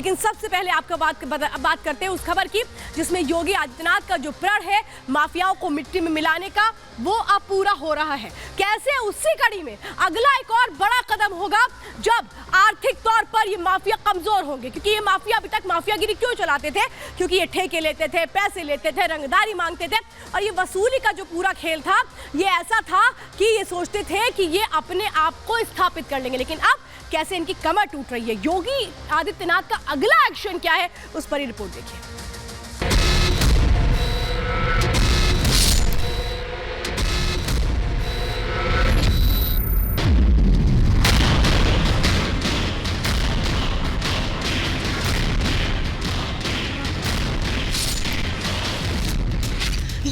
लेकिन सबसे पहले आपका बात करते हैं उस खबर की जिसमें योगी आदित्यनाथ का जो प्रण है माफियाओं को मिट्टी में मिलाने का, वो अब पूरा हो रहा है। कैसे? उसी कड़ी में अगला एक और बड़ा कदम होगा जब आर्थिक तौर पर ये माफिया कमजोर होंगे, क्योंकि ये माफिया अभी तक माफियागिरी क्यों चलाते थे? क्योंकि ये ठेके लेते थे, पैसे लेते थे, रंगदारी मांगते थे, और ये वसूली का जो पूरा खेल था ये ऐसा था कि ये सोचते थे कि ये अपने आप को स्थापित कर लेंगे। लेकिन अब कैसे इनकी कमर टूट रही है। योगी आदित्यनाथ का अगला एक्शन क्या है, उस पर ही रिपोर्ट देखिए।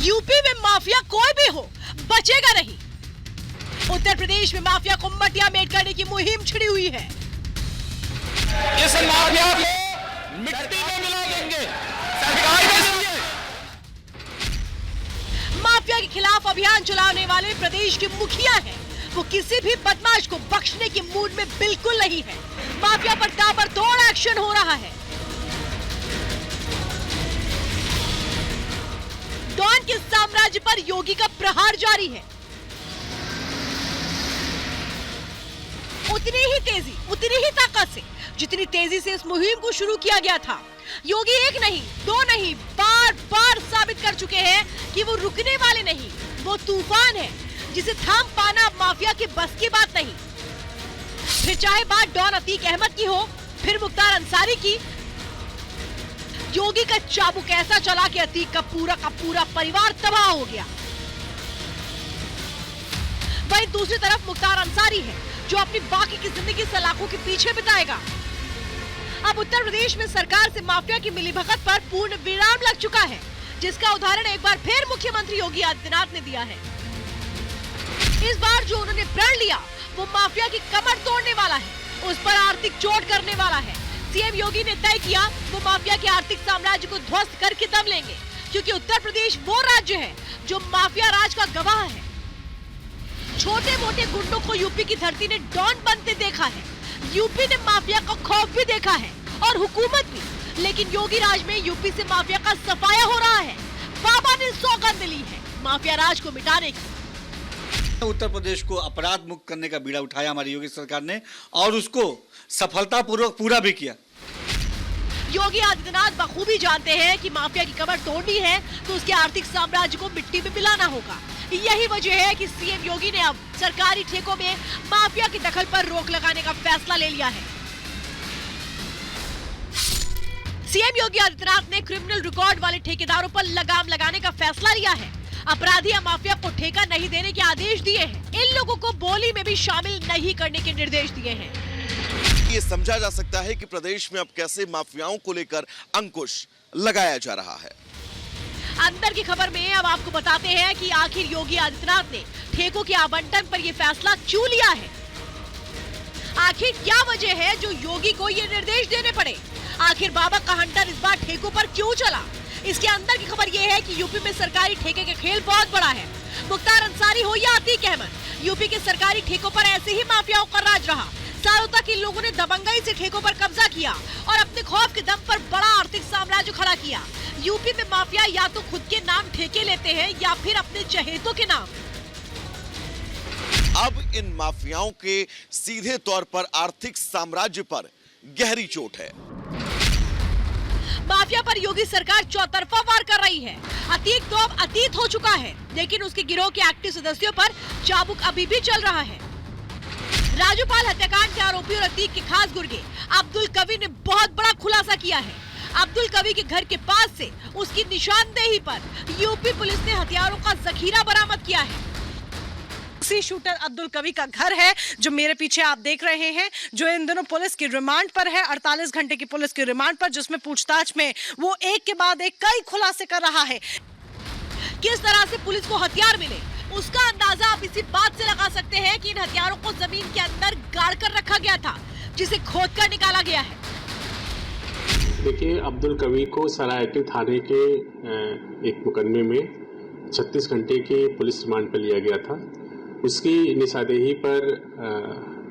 यूपी में माफिया कोई भी हो बचेगा नहीं। उत्तर प्रदेश में माफिया को मटिया मेट करने की मुहिम छिड़ी हुई है। इस माफिया को मिट्टी में मिला देंगे, सरकार में देंगे। माफिया के खिलाफ अभियान चलाने वाले प्रदेश के मुखिया हैं। वो किसी भी बदमाश को बख्शने के मूड में बिल्कुल नहीं है। माफिया पर ताबड़तोड़ एक्शन हो रहा है। डॉन के साम्राज्य पर योगी का प्रहार जारी है। उतनी ही तेजी, उतनी ही ताकत से जितनी तेजी से इस मुहिम को शुरू किया गया था। योगी एक नहीं, दो नहीं, बार बार साबित कर चुके हैं कि वो रुकने वाले नहीं, वो तूफान है जिसे थाम पाना माफिया की बस की बात नहीं। फिर चाहे बात डॉन अतीक अहमद की हो, फिर मुख्तार अंसारी की, योगी का चाबुक ऐसा चला कि अतीक का पूरा परिवार तबाह हो गया। वहीं दूसरी तरफ मुख्तार अंसारी है जो अपनी बाकी की जिंदगी सलाखों के पीछे बिताएगा। अब उत्तर प्रदेश में सरकार से माफिया की मिलीभगत पर पूर्ण विराम लग चुका है, जिसका उदाहरण एक बार फिर मुख्यमंत्री योगी आदित्यनाथ ने दिया है। इस बार जो उन्होंने प्रण लिया वो माफिया की कमर तोड़ने वाला है, उस पर आर्थिक चोट करने वाला है। सीएम योगी ने तय किया वो माफिया के आर्थिक साम्राज्य को ध्वस्त करके दम लेंगे, क्योंकि उत्तर प्रदेश वो राज्य है जो माफिया राज का गवाह है। छोटे मोटे गुंडों को यूपी की धरती ने डॉन बनते देखा है। यूपी ने माफिया का खौफ भी देखा है और हुकूमत भी, लेकिन योगी राज में यूपी से माफिया का सफाया हो रहा है। बाबा ने सौगंध ली है माफिया राज को मिटाने की। उत्तर प्रदेश को अपराध मुक्त करने का बीड़ा उठाया हमारी योगी सरकार ने और उसको सफलतापूर्वक पूरा भी किया। योगी आदित्यनाथ बखूबी जानते हैं कि माफिया की कमर तोड़नी है तो उसके आर्थिक साम्राज्य को मिट्टी में मिलाना होगा। यही वजह है कि सीएम योगी ने अब सरकारी ठेकों में माफिया के दखल पर रोक लगाने का फैसला ले लिया है। सीएम योगी आदित्यनाथ ने क्रिमिनल रिकॉर्ड वाले ठेकेदारों पर लगाम लगाने का फैसला लिया है। अपराधी या माफिया को ठेका नहीं देने के आदेश दिए हैं। इन लोगों को बोली में भी शामिल नहीं करने के निर्देश दिए हैं। ये समझा जा सकता है कि प्रदेश में अब कैसे माफियाओं को लेकर अंकुश लगाया जा रहा है। अंदर की खबर में अब आपको बताते हैं कि आखिर योगी आदित्यनाथ ने ठेकों के आवंटन पर यह फैसला क्यों लिया है। आखिर क्या वजह है जो योगी को ये निर्देश देने पड़े। आखिर बाबा का हंटर इस बार ठेकों पर क्यों चला। इसके अंदर की खबर यह है कि यूपी में सरकारी ठेके का खेल बहुत बड़ा है। मुख्तार अंसारी हो या अतीक अहमद, यूपी के सरकारी ठेकों पर ऐसे ही माफियाओं का राज रहा। सालों तक इन लोगों ने दबंगई से ठेकों पर कब्जा किया और अपने खौफ के दम पर बड़ा आर्थिक साम्राज्य खड़ा किया। यूपी में माफिया या तो खुद के नाम ठेके लेते हैं या फिर अपने चहेतों के नाम। अब इन माफियाओं के सीधे तौर पर आर्थिक साम्राज्य पर गहरी चोट है। माफिया पर योगी सरकार चौतरफा वार कर रही है। अतीक तो अब अतीत हो चुका है, लेकिन उसके गिरोह के एक्टिव सदस्यों पर चाबुक अभी भी चल रहा है। राजूपाल हत्याकांड के आरोपी और अतीक के खास गुर्गे अब्दुल कवी ने बहुत बड़ा खुलासा किया है। अब्दुल कवी के घर के पास से उसकी निशानदेही पर यूपी पुलिस ने हथियारों का जखीरा बरामद किया है। टैक्सी शूटर अब्दुल कवी का घर है जो मेरे पीछे आप देख रहे हैं, जो इन दिनों पुलिस की रिमांड पर है, 48 घंटे की पुलिस की रिमांड पर, जिसमें पूछताछ में वो एक के बाद एक कई खुलासे कर रहा है। किस तरह से पुलिस को हथियार मिले उसका अंदाजा आप इसी बात से लगा सकते हैं कि इन हथियारों को जमीन के अंदर गाड़ कर रखा गया था, जिसे खोद कर निकाला गया है। देखिए, अब्दुल कवी को सरायके थाने के एक मुकदमे में 36 घंटे के पुलिस रिमांड पर लिया गया था। उसकी निशानदेही पर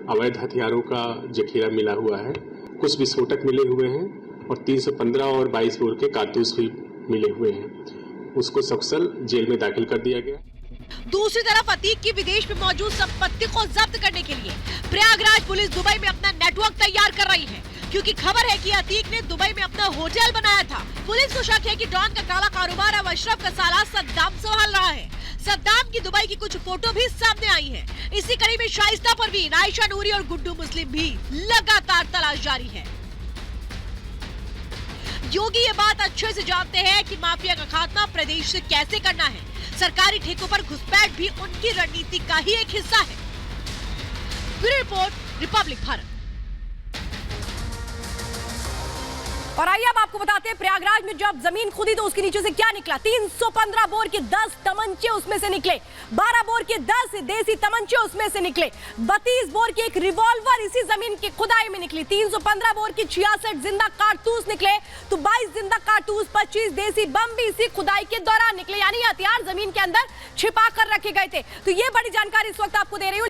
अवैध हथियारों का जखीरा मिला हुआ है, कुछ विस्फोटक मिले हुए हैं और 315 और 22 बोर के कारतूस भी मिले हुए हैं। उसको सकुशल जेल में दाखिल कर दिया गया। दूसरी तरफ अतीक की विदेश में मौजूद संपत्ति को जब्त करने के लिए प्रयागराज पुलिस दुबई में अपना नेटवर्क तैयार कर रही है, क्योंकि खबर है कि अतीक ने दुबई में अपना होटल बनाया था। पुलिस को शक है कि डॉन का काला कारोबार अब अशरफ का साला सद्दाम संभाल रहा है। सद्दाम की दुबई की कुछ फोटो भी सामने आई है। इसी कड़ी में शाइस्ता परवीन, आयशा नूरी और गुड्डू मुस्लिम भी लगातार तलाश जारी है। योगी ये बात अच्छे से जानते हैं कि माफिया का खात्मा प्रदेश से कैसे करना है। सरकारी ठेकों पर घुसपैठ भी उनकी रणनीति का ही एक हिस्सा है। Bureau report, Republic Bharat. और आइए अब आपको बताते हैं, प्रयागराज में जब जमीन खुदी तो उसके नीचे से क्या निकला। 315 बोर के 10 तमंचे उसमें से निकले, 12 बोर के 10 देसी तमंचे उसमें से निकले, 32 बोर की एक रिवॉल्वर इसी जमीन की खुदाई में निकली, 315 बोर की 66 जिंदा कारतूस निकले, तो 22 जिंदा कारतूस, 25 देसी बम भी इसी खुदाई के दौरान निकले। यानी हथियार जमीन के अंदर छिपा कर रखे गए थे। तो ये बड़ी जानकारी इस वक्त आपको दे रही हूँ।